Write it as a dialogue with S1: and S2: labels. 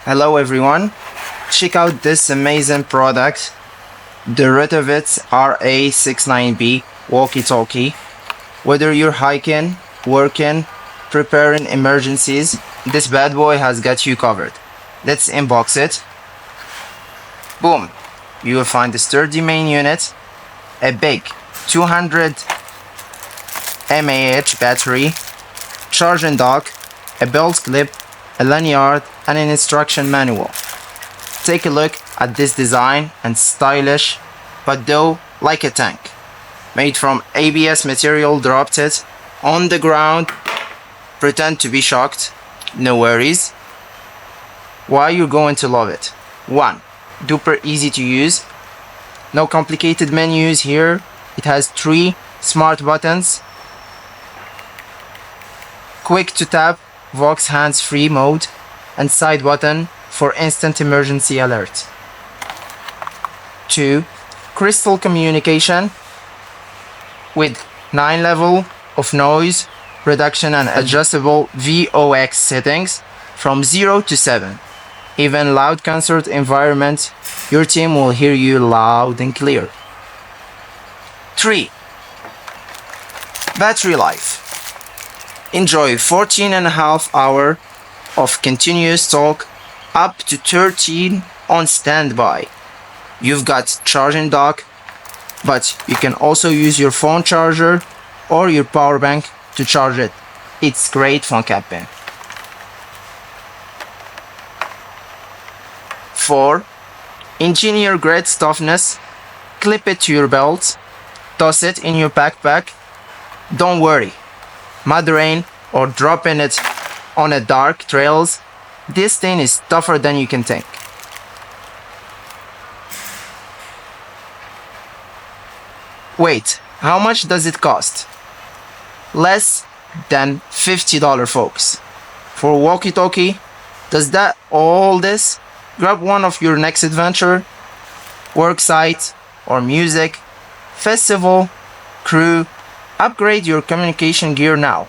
S1: Hello everyone, check out this amazing product, the Retevis RT69B walkie-talkie. Whether you're hiking, working, preparing emergencies, this bad boy has got you covered. Let's unbox it. Boom! You will find a sturdy main unit, a big 200 mAh battery, charging dock, a belt clip, a lanyard, and an instruction manual. Take a look at this design and stylish, but though like a tank. Made from ABS material, dropped it on the ground. Pretend to be shocked, no worries. Why you're going to love it. 1. Duper easy to use. No complicated menus here. It has 3 smart buttons. Quick to tap, Vox hands-free mode, and side button for instant emergency alert. 2. Crystal communication with 9 level of noise reduction and adjustable VOX settings from 0 to 7. Even loud concert environment, your team will hear you loud and clear. 3. Battery life. Enjoy 14.5 hours of continuous talk, up to 13 on standby. You've got charging dock, but you can also use your phone charger or your power bank to charge it. It's great for camping. 4. Engineer grade toughness. Clip it to your belt, toss it in your backpack. Don't worry, mud rain or dropping it on a dark trails, this thing is tougher than you can think. Wait, how much does it cost? Less than $50, folks. For a walkie-talkie, does that all this? Grab one of your next adventure, work site or music, festival, crew. Upgrade your communication gear now.